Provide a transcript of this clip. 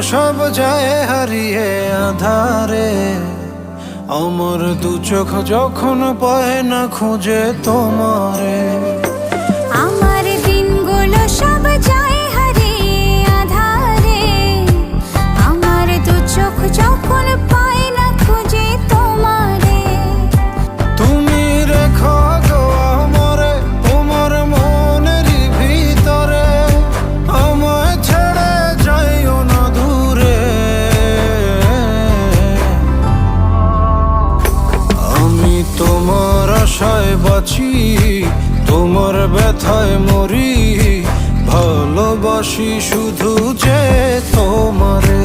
সব যায় হারিয়ে আধারে, আমার দু চোখ যখন পায় না খুঁজে তোমারে। আমার দিনগুলো সব যায় হারিয়ে আধারে, আমার দু চোখ যখন পায় না খুঁজে তোমারে। তুমি রেখো গো আমারে তোমার মনেরই ভিতরে, আমায় ছেড়ে যাইও না দূরে। আমি তোমার আশায় বাঁচি, তোমার ব্যথায় মরি, ভালোবাসি শুধু যে তোমারে।